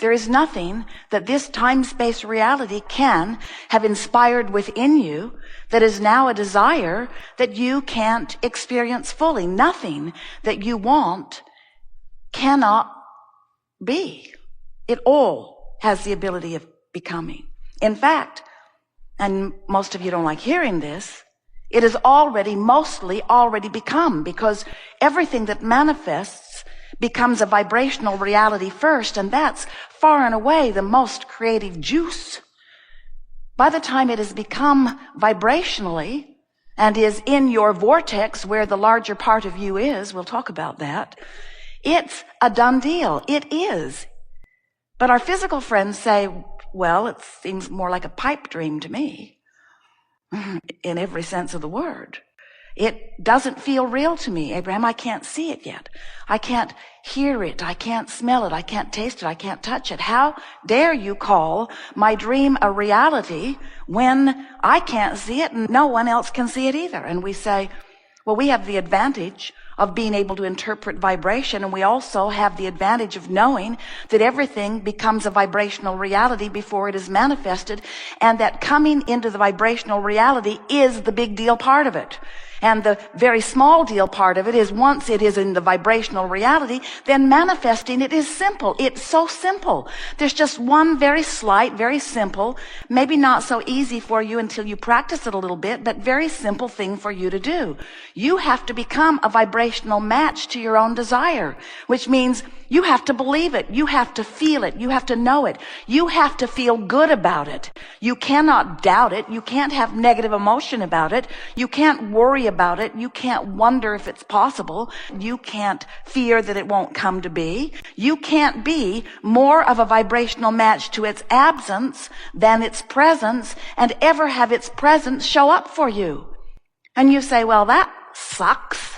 There is nothing that this time-space reality can have inspired within you that is now a desire that you can't experience fully. Nothing that you want cannot be. It all has the ability of becoming. In fact, and most of you don't like hearing this, it is mostly already become, because everything that manifests becomes a vibrational reality first, and that's far and away the most creative juice. By the time it has become vibrationally and is in your vortex where the larger part of you is, we'll talk about that, it's a done deal. It is. But our physical friends say, well, it seems more like a pipe dream to me, in every sense of the word. It doesn't feel real to me, Abraham. I can't see it yet. I can't hear it. I can't smell it. I can't taste it. I can't touch it. How dare you call my dream a reality when I can't see it and no one else can see it either? And we say, well, we have the advantage of being able to interpret vibration, and we also have the advantage of knowing that everything becomes a vibrational reality before it is manifested, and that coming into the vibrational reality is the big deal part of it. And the very small deal part of it is once it is in the vibrational reality, then manifesting it is simple. It's so simple. There's just one very slight, very simple, maybe not so easy for you until you practice it a little bit, but very simple thing for you to do. You have to become a vibrational match to your own desire, which means you have to believe it. You have to feel it. You have to know it. You have to feel good about it. You cannot doubt it. You can't have negative emotion about it. You can't worry about it. You can't wonder if it's possible. You can't fear that it won't come to be. You can't be more of a vibrational match to its absence than its presence, and ever have its presence show up for you. And you say, well, that sucks.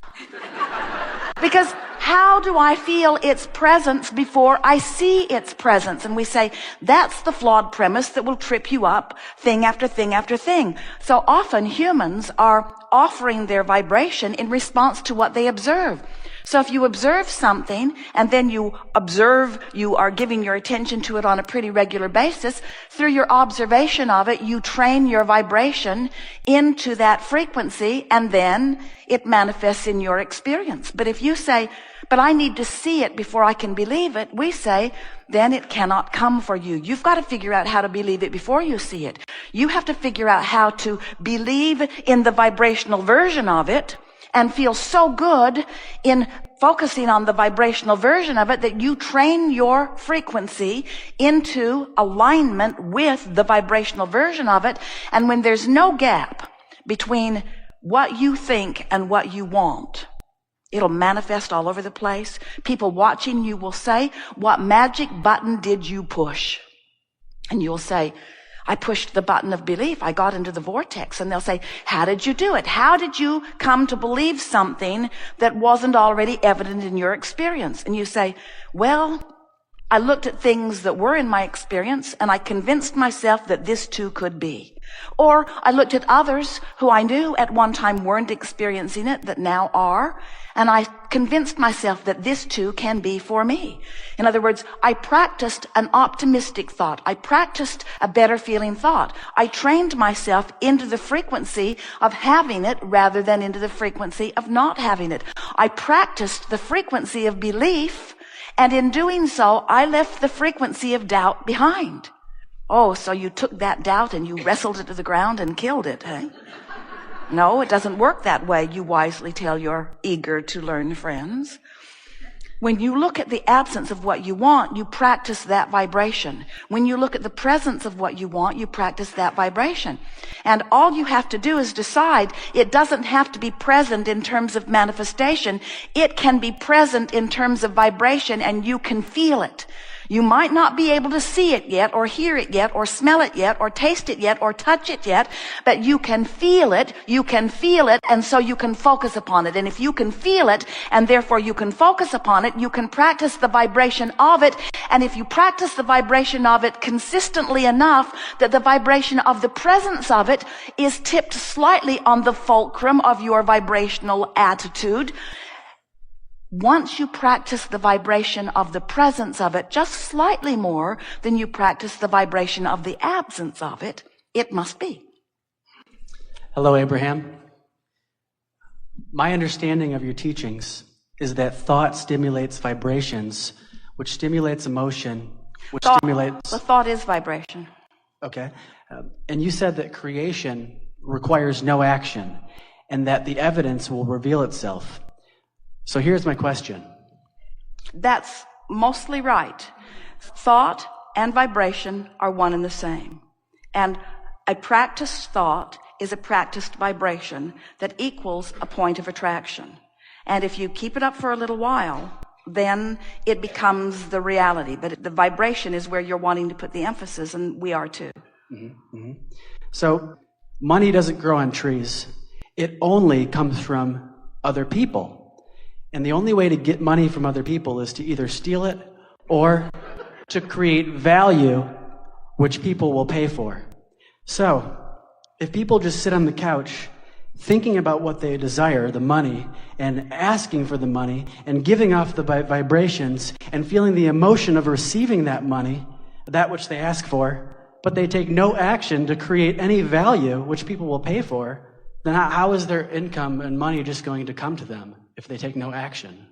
Because how do I feel its presence before I see its presence? And we say, that's the flawed premise that will trip you up thing after thing after thing. So often humans are offering their vibration in response to what they observe. So if you observe something and then you are giving your attention to it on a pretty regular basis, through your observation of it, you train your vibration into that frequency, and then it manifests in your experience. But if you say, but I need to see it before I can believe it, we say, then it cannot come for you. You've got to figure out how to believe it before you see it. You have to figure out how to believe in the vibrational version of it and feel so good in focusing on the vibrational version of it that you train your frequency into alignment with the vibrational version of it. And when there's no gap between what you think and what you want, it'll manifest all over the place. People watching you will say, what magic button did you push? And you'll say, I pushed the button of belief. I got into the vortex. And they'll say, how did you do it? How did you come to believe something that wasn't already evident in your experience? And you say, well, I looked at things that were in my experience and I convinced myself that this too could be. Or I looked at others who I knew at one time weren't experiencing it that now are, and I convinced myself that this too can be for me. In other words, I practiced an optimistic thought. I practiced a better feeling thought. I trained myself into the frequency of having it rather than into the frequency of not having it. I practiced the frequency of belief, and in doing so, I left the frequency of doubt behind. Oh, so you took that doubt and you wrestled it to the ground and killed it, eh? No, it doesn't work that way, you wisely tell your eager to learn friends. When you look at the absence of what you want, you practice that vibration. When you look at the presence of what you want, you practice that vibration. And all you have to do is decide it doesn't have to be present in terms of manifestation. It can be present in terms of vibration, and you can feel it. You might not be able to see it yet, or hear it yet, or smell it yet, or taste it yet, or touch it yet, but you can feel it, and so you can focus upon it. And if you can feel it, and therefore you can focus upon it, you can practice the vibration of it. And if you practice the vibration of it consistently enough that the vibration of the presence of it is tipped slightly on the fulcrum of your vibrational attitude, once you practice the vibration of the presence of it just slightly more than you practice the vibration of the absence of it, it must be. Hello, Abraham. My understanding of your teachings is that thought stimulates vibrations, which stimulates emotion, which stimulates... The thought is vibration. Okay. And you said that creation requires no action and that the evidence will reveal itself. So here's my question. That's mostly right. Thought and vibration are one and the same. And a practiced thought is a practiced vibration that equals a point of attraction. And if you keep it up for a little while, then it becomes the reality. But the vibration is where you're wanting to put the emphasis, and we are too. Mm-hmm. Mm-hmm. So money doesn't grow on trees. It only comes from other people. And the only way to get money from other people is to either steal it or to create value which people will pay for. So, if people just sit on the couch thinking about what they desire, the money, and asking for the money, and giving off the vibrations, and feeling the emotion of receiving that money, that which they ask for, but they take no action to create any value which people will pay for, then how is their income and money just going to come to them if they take no action?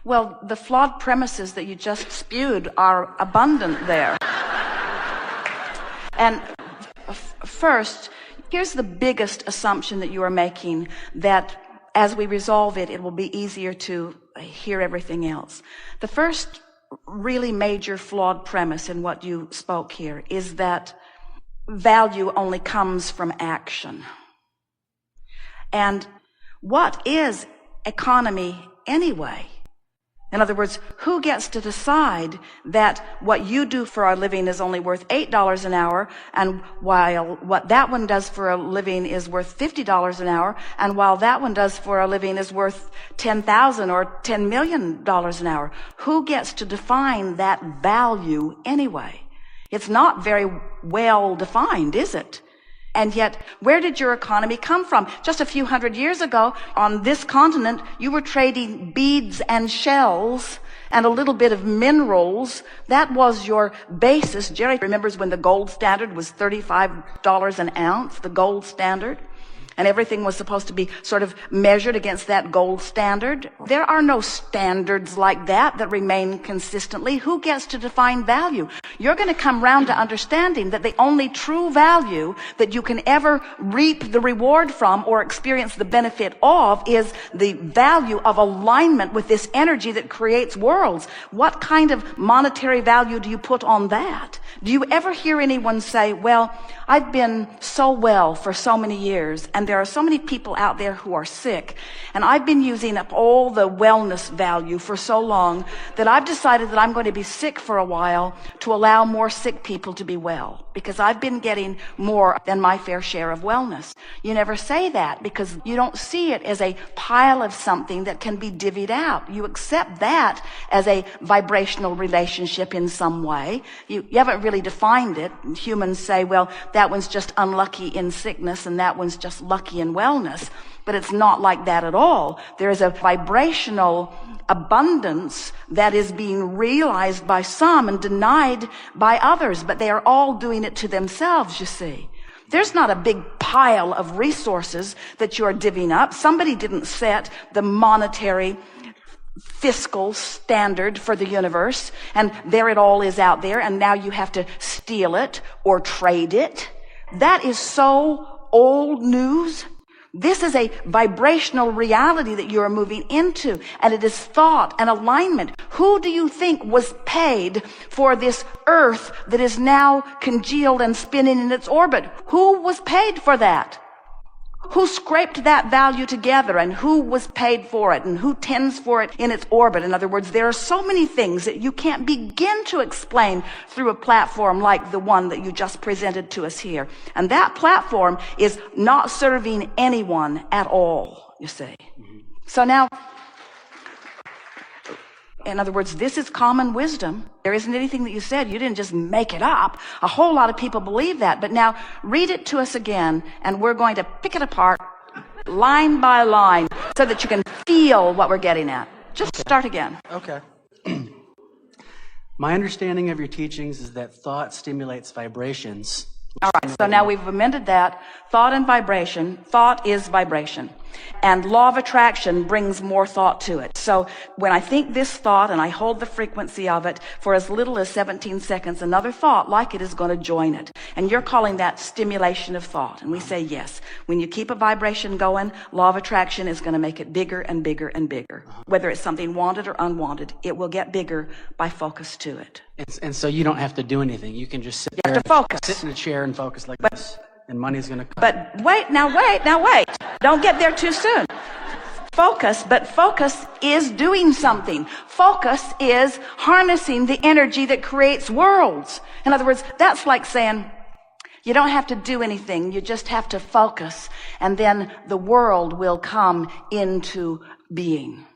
Well, the flawed premises that you just spewed are abundant there. And first, here's the biggest assumption that you are making, that as we resolve it, it will be easier to hear everything else. The first really major flawed premise in what you spoke here is that value only comes from action. And what is economy anyway? In other words, who gets to decide that what you do for a living is only worth $8 an hour, and while what that one does for a living is worth $50 an hour, and while that one does for a living is worth $10,000 or $10 million an hour? Who gets to define that value anyway? It's not very well defined, is it? And yet, where did your economy come from? Just a few hundred years ago, on this continent, you were trading beads and shells and a little bit of minerals. That was your basis. Jerry remembers when the gold standard was $35 an ounce, the gold standard. And everything was supposed to be sort of measured against that gold standard. There are no standards like that remain consistently. Who gets to define value? You're going to come round to understanding that the only true value that you can ever reap the reward from or experience the benefit of is the value of alignment with this energy that creates worlds. What kind of monetary value do you put on that? Do you ever hear anyone say, well, I've been so well for so many years, and there are so many people out there who are sick, and I've been using up all the wellness value for so long that I've decided that I'm going to be sick for a while to allow more sick people to be well, because I've been getting more than my fair share of wellness. You never say that because you don't see it as a pile of something that can be divvied out. You accept that as a vibrational relationship in some way. You haven't really defined it. Humans say, well, that one's just unlucky in sickness and that one's just lucky in wellness. But it's not like that at all. There is a vibrational abundance that is being realized by some and denied by others, but they are all doing it to themselves, you see. There's not a big pile of resources that you're divvying up. Somebody didn't set the monetary fiscal standard for the universe, and there it all is out there, and now you have to steal it or trade it. That is so old news. This is a vibrational reality that you are moving into, and it is thought and alignment. Who do you think was paid for this earth that is now congealed and spinning in its orbit? Who was paid for that? Who scraped that value together, and who was paid for it, and who tends for it in its orbit? In other words, there are so many things that you can't begin to explain through a platform like the one that you just presented to us here. And that platform is not serving anyone at all, you see. So now, in other words, this is common wisdom. There isn't anything that you said. You didn't just make it up. A whole lot of people believe that. But now read it to us again, and we're going to pick it apart line by line so that you can feel what we're getting at. Just start again. Okay. My understanding of your teachings is that thought stimulates vibrations. All right, so now we've amended that. Thought and vibration. Thought is vibration. And law of attraction brings more thought to it. So when I think this thought and I hold the frequency of it for as little as 17 seconds, another thought like it is going to join it. And you're calling that stimulation of thought. And we say yes. When you keep a vibration going, law of attraction is going to make it bigger and bigger and bigger. Whether it's something wanted or unwanted, it will get bigger by focus to it. And so you don't have to do anything. You can just sit You have to focus. sit in a chair and focus like this. And money's going to come. But wait. Don't get there too soon. Focus, but focus is doing something. Focus is harnessing the energy that creates worlds. In other words, that's like saying, you don't have to do anything. You just have to focus. And then the world will come into being.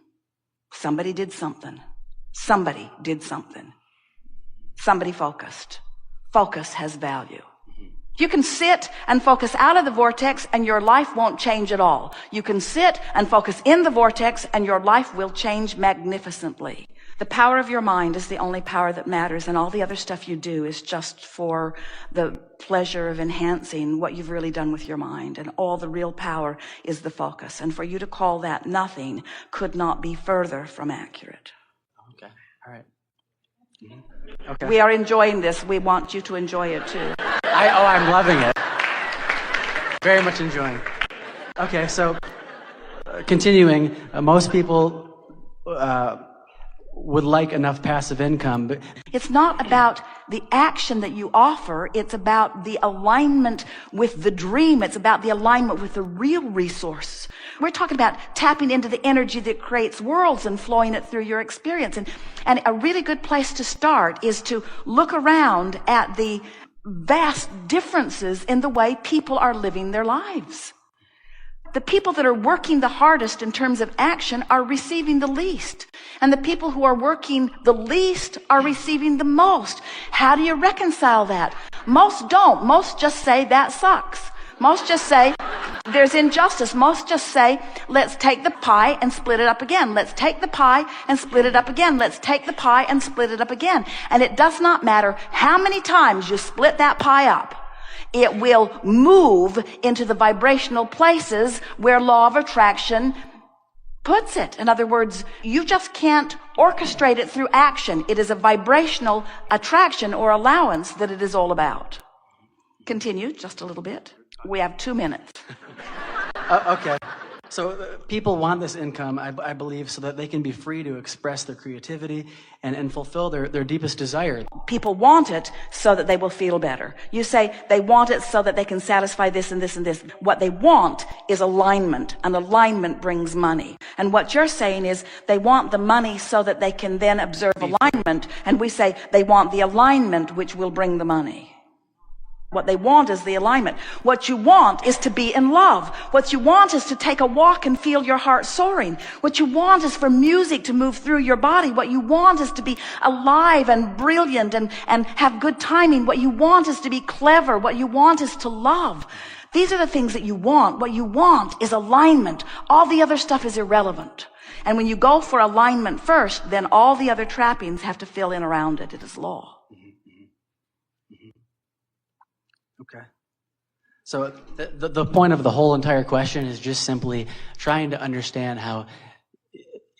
Somebody did something. Somebody did something. Somebody focused. Focus has value. You can sit and focus out of the vortex and your life won't change at all. You can sit and focus in the vortex and your life will change magnificently. The power of your mind is the only power that matters, and all the other stuff you do is just for the pleasure of enhancing what you've really done with your mind. And all the real power is the focus. And for you to call that nothing could not be further from accurate. Okay. All right. Okay. We are enjoying this. We want you to enjoy it too. I'm loving it. Very much enjoying. Okay, so continuing, most people would like enough passive income, but it's not about the action that you offer. It's about the alignment with the dream. It's about the alignment with the real resource. We're talking about tapping into the energy that creates worlds and flowing it through your experience. And a really good place to start is to look around at the vast differences in the way people are living their lives. The people that are working the hardest in terms of action are receiving the least. And the people who are working the least are receiving the most. How do you reconcile that? Most don't. Most just say that sucks. Most just say there's injustice. Most just say, let's take the pie and split it up again. Let's take the pie and split it up again. Let's take the pie and split it up again. And it does not matter how many times you split that pie up. It will move into the vibrational places where law of attraction puts it. In other words, you just can't orchestrate it through action. It is a vibrational attraction or allowance that it is all about. Continue just a little bit. We have 2 minutes. Okay. So people want this income, I believe, so that they can be free to express their creativity and fulfill their deepest desire. People want it so that they will feel better. You say they want it so that they can satisfy this and this and this. What they want is alignment, and alignment brings money. And what you're saying is they want the money so that they can then observe alignment, and we say they want the alignment which will bring the money. What they want is the alignment. What you want is to be in love. What you want is to take a walk and feel your heart soaring. What you want is for music to move through your body. What you want is to be alive and brilliant and have good timing. What you want is to be clever. What you want is to love. These are the things that you want. What you want is alignment. All the other stuff is irrelevant. And when you go for alignment first, then all the other trappings have to fill in around it. It is law. Okay. So the point of the whole entire question is just simply trying to understand how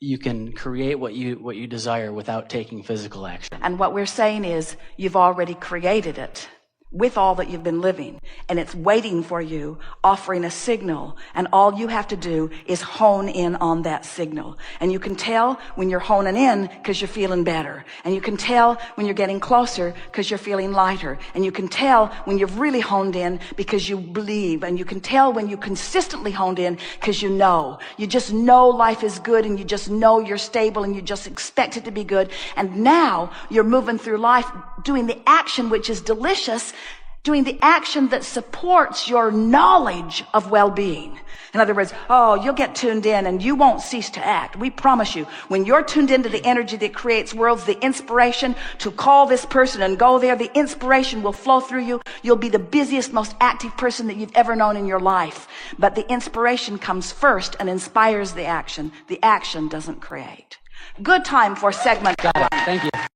you can create what you desire without taking physical action. And what we're saying is you've already created it with all that you've been living, and it's waiting for you, offering a signal, and all you have to do is hone in on that signal. And you can tell when you're honing in because you're feeling better, and you can tell when you're getting closer because you're feeling lighter, and you can tell when you've really honed in because you believe, and you can tell when you consistently honed in because you just know life is good, and you just know you're stable, and you just expect it to be good. And now you're moving through life doing the action which is delicious, doing the action that supports your knowledge of well-being. In other words, you'll get tuned in and you won't cease to act. We promise you, when you're tuned into the energy that creates worlds, the inspiration to call this person and go there, the inspiration will flow through you. You'll be the busiest, most active person that you've ever known in your life. But the inspiration comes first and inspires the action. The action doesn't create. Good time for segment Got it. one. Thank you.